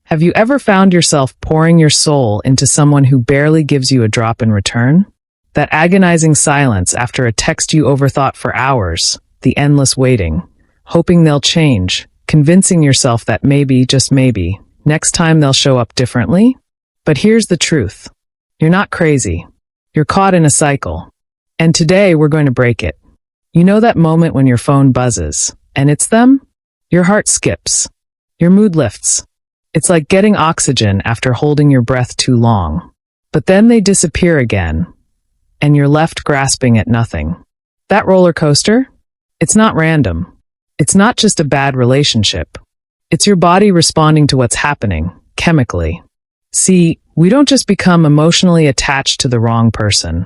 Have you ever found yourself pouring your soul into someone who barely gives you a drop in return? That agonizing silence after a text you overthought for hours, the endless waiting, hoping they'll change, convincing yourself that maybe, just maybe, next time they'll show up differently? But here's the truth. You're not crazy. You're caught in a cycle. And today we're going to break it. You know that moment when your phone buzzes, and it's them? Your heart skips. Your mood lifts. It's like getting oxygen after holding your breath too long. But then they disappear again, and you're left grasping at nothing. That roller coaster? It's not random. It's not just a bad relationship. It's your body responding to what's happening, chemically. See, we don't just become emotionally attached to the wrong person.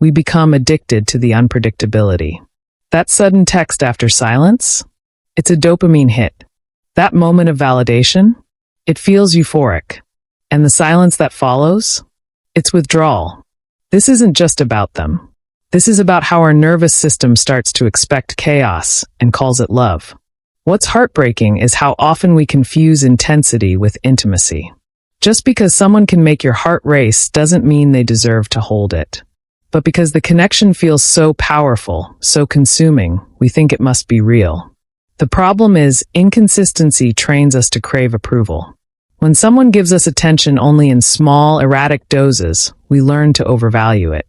We become addicted to the unpredictability. That sudden text after silence? It's a dopamine hit. That moment of validation? It feels euphoric. And the silence that follows? It's withdrawal. This isn't just about them. This is about how our nervous system starts to expect chaos and calls it love. What's heartbreaking is how often we confuse intensity with intimacy. Just because someone can make your heart race doesn't mean they deserve to hold it. But because the connection feels so powerful, so consuming, we think it must be real. The problem is, inconsistency trains us to crave approval. When someone gives us attention only in small, erratic doses, we learn to overvalue it.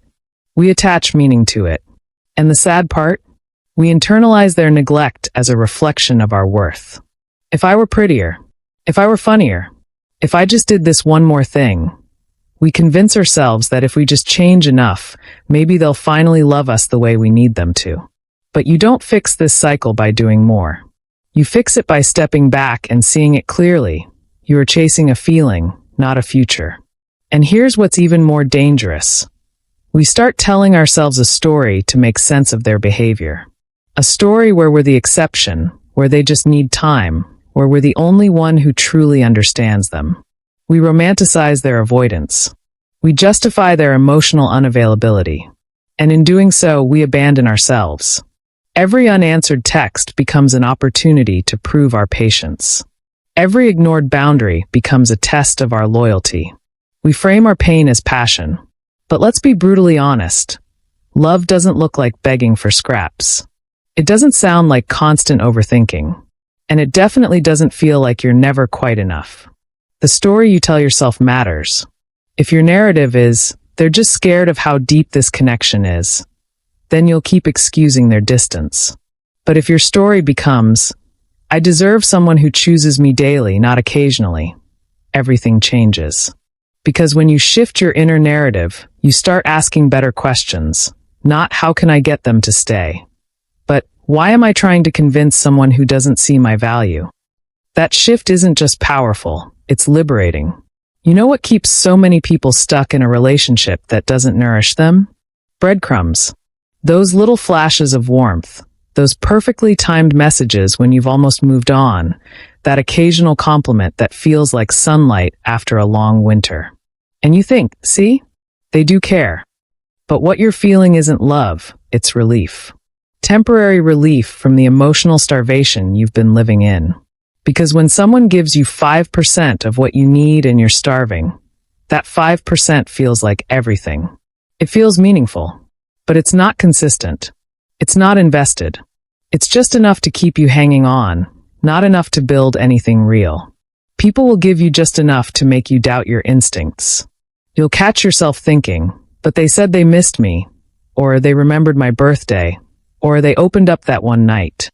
We attach meaning to it. And the sad part? We internalize their neglect as a reflection of our worth. If I were prettier, if I were funnier, if I just did this one more thing, we convince ourselves that if we just change enough, maybe they'll finally love us the way we need them to. But you don't fix this cycle by doing more. You fix it by stepping back and seeing it clearly. You are chasing a feeling, not a future. And here's what's even more dangerous. We start telling ourselves a story to make sense of their behavior. A story where we're the exception, where they just need time, where we're the only one who truly understands them. We romanticize their avoidance. We justify their emotional unavailability. And in doing so, we abandon ourselves. Every unanswered text becomes an opportunity to prove our patience. Every ignored boundary becomes a test of our loyalty. We frame our pain as passion. But let's be brutally honest. Love doesn't look like begging for scraps. It doesn't sound like constant overthinking. And it definitely doesn't feel like you're never quite enough. The story you tell yourself matters. If your narrative is, they're just scared of how deep this connection is, then you'll keep excusing their distance. But if your story becomes, I deserve someone who chooses me daily, not occasionally, everything changes. Because when you shift your inner narrative, you start asking better questions. Not how can I get them to stay? But why am I trying to convince someone who doesn't see my value? That shift isn't just powerful, it's liberating. You know what keeps so many people stuck in a relationship that doesn't nourish them? Breadcrumbs. Those little flashes of warmth, those perfectly timed messages when you've almost moved on, that occasional compliment that feels like sunlight after a long winter. And you think, see? They do care. But what you're feeling isn't love, it's relief. Temporary relief from the emotional starvation you've been living in. Because when someone gives you 5% of what you need and you're starving, that 5% feels like everything. It feels meaningful, but it's not consistent. It's not invested. It's just enough to keep you hanging on, not enough to build anything real. People will give you just enough to make you doubt your instincts. You'll catch yourself thinking, but they said they missed me, or they remembered my birthday, or they opened up that one night.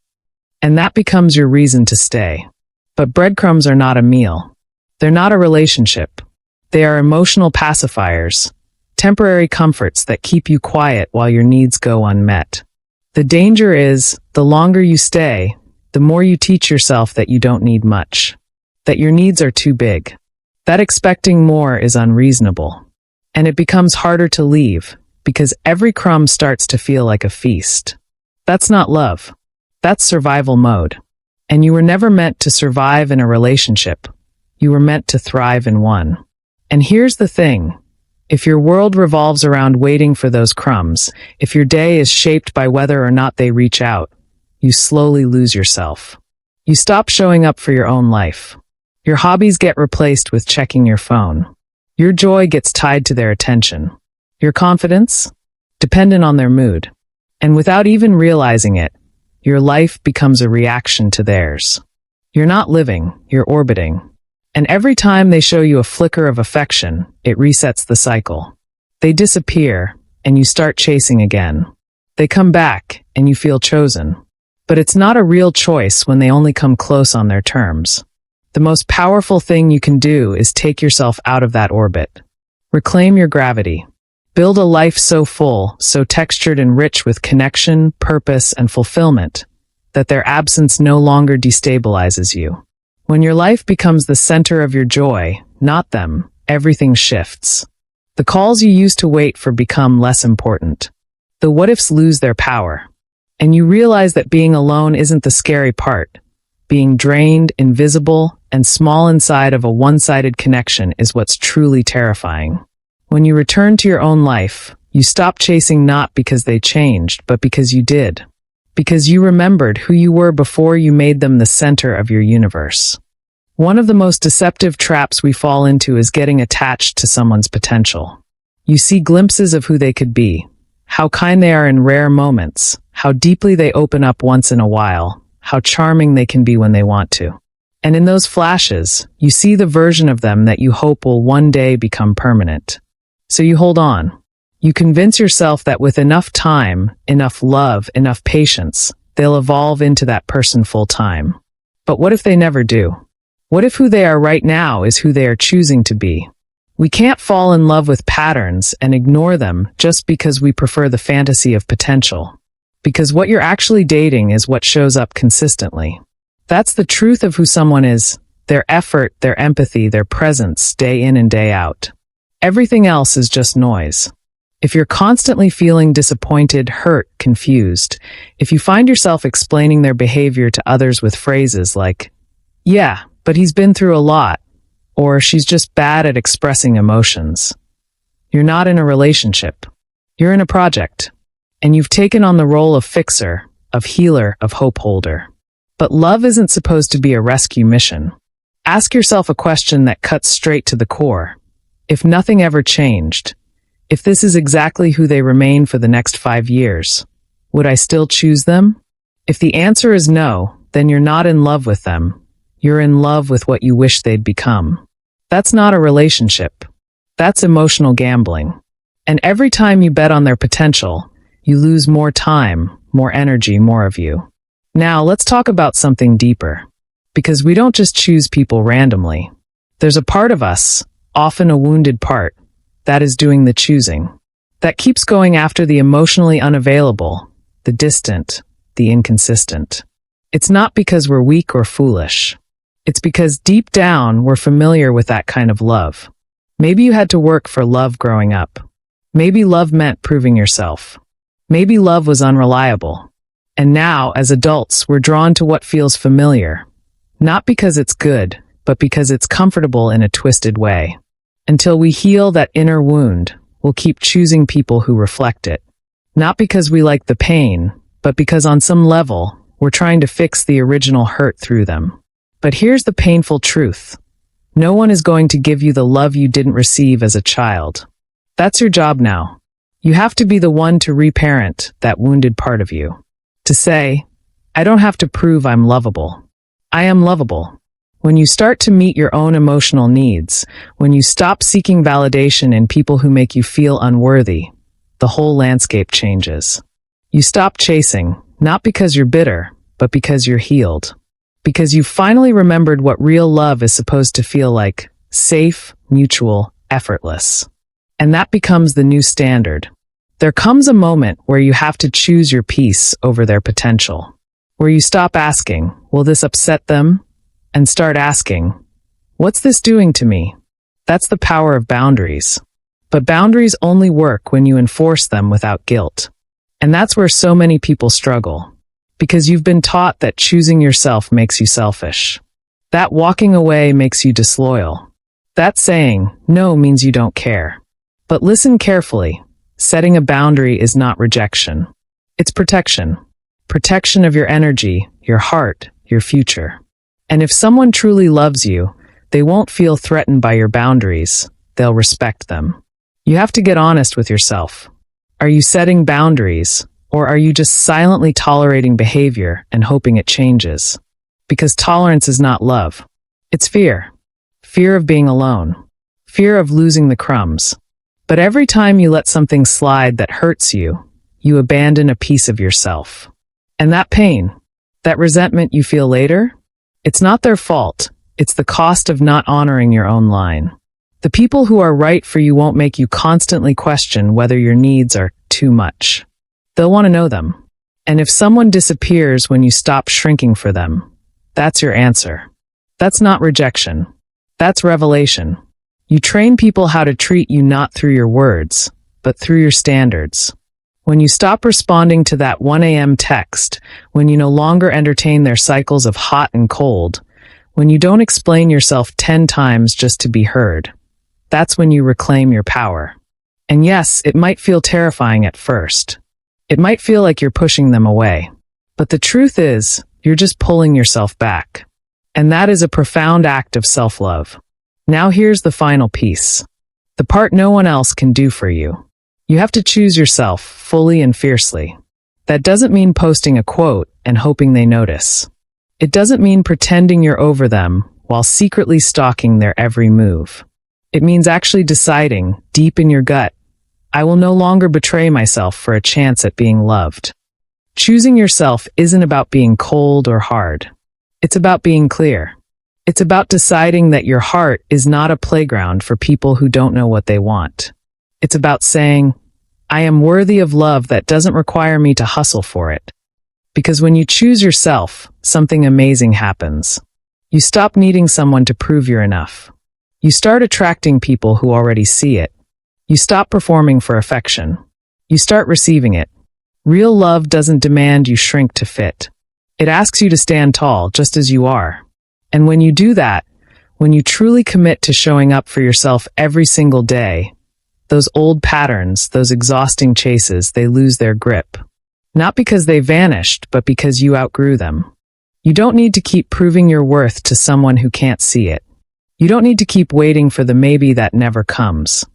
And that becomes your reason to stay. But breadcrumbs are not a meal. They're not a relationship. They are emotional pacifiers, temporary comforts that keep you quiet while your needs go unmet. The danger is, the longer you stay, the more you teach yourself that you don't need much, that your needs are too big, that expecting more is unreasonable. And it becomes harder to leave, because every crumb starts to feel like a feast. That's not love. That's survival mode. And you were never meant to survive in a relationship. You were meant to thrive in one. And here's the thing. If your world revolves around waiting for those crumbs, if your day is shaped by whether or not they reach out, you slowly lose yourself. You stop showing up for your own life. Your hobbies get replaced with checking your phone. Your joy gets tied to their attention. Your confidence? Dependent on their mood. And without even realizing it, your life becomes a reaction to theirs. You're not living, you're orbiting. And every time they show you a flicker of affection, it resets the cycle. They disappear, and you start chasing again. They come back, and you feel chosen. But it's not a real choice when they only come close on their terms. The most powerful thing you can do is take yourself out of that orbit. Reclaim your gravity. Build a life so full, so textured and rich with connection, purpose, and fulfillment, that their absence no longer destabilizes you. When your life becomes the center of your joy, not them, everything shifts. The calls you used to wait for become less important. The what-ifs lose their power. And you realize that being alone isn't the scary part. Being drained, invisible, and small inside of a one-sided connection is what's truly terrifying. When you return to your own life, you stop chasing not because they changed, but because you did. Because you remembered who you were before you made them the center of your universe. One of the most deceptive traps we fall into is getting attached to someone's potential. You see glimpses of who they could be, how kind they are in rare moments, how deeply they open up once in a while, how charming they can be when they want to. And in those flashes, you see the version of them that you hope will one day become permanent. So you hold on. You convince yourself that with enough time, enough love, enough patience, they'll evolve into that person full time. But what if they never do? What if who they are right now is who they are choosing to be? We can't fall in love with patterns and ignore them just because we prefer the fantasy of potential. Because what you're actually dating is what shows up consistently. That's the truth of who someone is, their effort, their empathy, their presence, day in and day out. Everything else is just noise. If you're constantly feeling disappointed, hurt, confused, if you find yourself explaining their behavior to others with phrases like, "Yeah, but he's been through a lot," or "she's just bad at expressing emotions," you're not in a relationship. You're in a project. And you've taken on the role of fixer, of healer, of hope holder. But love isn't supposed to be a rescue mission. Ask yourself a question that cuts straight to the core. If nothing ever changed, if this is exactly who they remain for the next 5 years, would I still choose them? If the answer is no, then you're not in love with them. You're in love with what you wish they'd become. That's not a relationship. That's emotional gambling. And every time you bet on their potential, you lose more time, more energy, more of you. Now, let's talk about something deeper. Because we don't just choose people randomly. There's a part of us, often a wounded part, that is doing the choosing. That keeps going after the emotionally unavailable, the distant, the inconsistent. It's not because we're weak or foolish. It's because deep down, we're familiar with that kind of love. Maybe you had to work for love growing up. Maybe love meant proving yourself. Maybe love was unreliable. And now, as adults, we're drawn to what feels familiar. Not because it's good, but because it's comfortable in a twisted way. Until we heal that inner wound, we'll keep choosing people who reflect it. Not because we like the pain, but because on some level, we're trying to fix the original hurt through them. But here's the painful truth. No one is going to give you the love you didn't receive as a child. That's your job now. You have to be the one to reparent that wounded part of you. To say, I don't have to prove I'm lovable. I am lovable. When you start to meet your own emotional needs, when you stop seeking validation in people who make you feel unworthy, the whole landscape changes. You stop chasing, not because you're bitter, but because you're healed. Because you finally remembered what real love is supposed to feel like: safe, mutual, effortless. And that becomes the new standard. There comes a moment where you have to choose your peace over their potential. Where you stop asking, will this upset them? And start asking, what's this doing to me? That's the power of boundaries. But boundaries only work when you enforce them without guilt. And that's where so many people struggle. Because you've been taught that choosing yourself makes you selfish. That walking away makes you disloyal. That saying no means you don't care. But listen carefully. Setting a boundary is not rejection. It's protection. Protection of your energy, your heart, your future. And if someone truly loves you, They won't feel threatened by your boundaries. They'll respect them. You have to get honest with yourself. Are you setting boundaries, or are you just silently tolerating behavior and hoping it changes? Because tolerance is not love. It's fear. Fear of being alone. Fear of losing the crumbs. But every time you let something slide that hurts you, you abandon a piece of yourself. And that pain, that resentment you feel later, it's not their fault. It's the cost of not honoring your own line. The people who are right for you won't make you constantly question whether your needs are too much. They'll want to know them. And if someone disappears when you stop shrinking for them, that's your answer. That's not rejection. That's revelation. You train people how to treat you not through your words, but through your standards. When you stop responding to that 1 a.m. text, when you no longer entertain their cycles of hot and cold, when you don't explain yourself 10 times just to be heard, that's when you reclaim your power. And yes, it might feel terrifying at first. It might feel like you're pushing them away. But the truth is, you're just pulling yourself back. And that is a profound act of self-love. Now here's the final piece. The part no one else can do for you. You have to choose yourself fully and fiercely. That doesn't mean posting a quote and hoping they notice. It doesn't mean pretending you're over them while secretly stalking their every move. It means actually deciding, deep in your gut, I will no longer betray myself for a chance at being loved. Choosing yourself isn't about being cold or hard. It's about being clear. It's about deciding that your heart is not a playground for people who don't know what they want. It's about saying, I am worthy of love that doesn't require me to hustle for it. Because when you choose yourself, something amazing happens. You stop needing someone to prove you're enough. You start attracting people who already see it. You stop performing for affection. You start receiving it. Real love doesn't demand you shrink to fit. It asks you to stand tall just as you are. And when you do that, when you truly commit to showing up for yourself every single day, those old patterns, those exhausting chases, they lose their grip. Not because they vanished, but because you outgrew them. You don't need to keep proving your worth to someone who can't see it. You don't need to keep waiting for the maybe that never comes.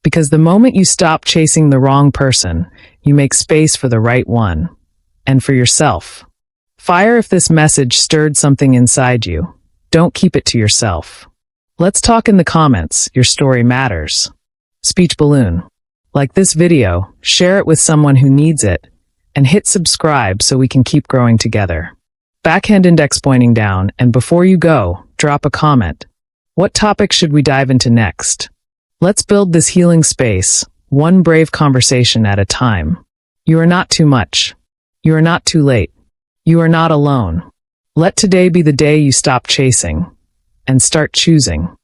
Because the moment you stop chasing the wrong person, you make space for the right one. And for yourself. Fire if this message stirred something inside you. Don't keep it to yourself. Let's talk in the comments. Your story matters. Speech balloon. Like this video, share it with someone who needs it, and hit subscribe so we can keep growing together. Backhand index pointing down, and before you go, drop a comment. What topic should we dive into next? Let's build this healing space, one brave conversation at a time. You are not too much. You are not too late. You are not alone. Let today be the day you stop chasing and start choosing.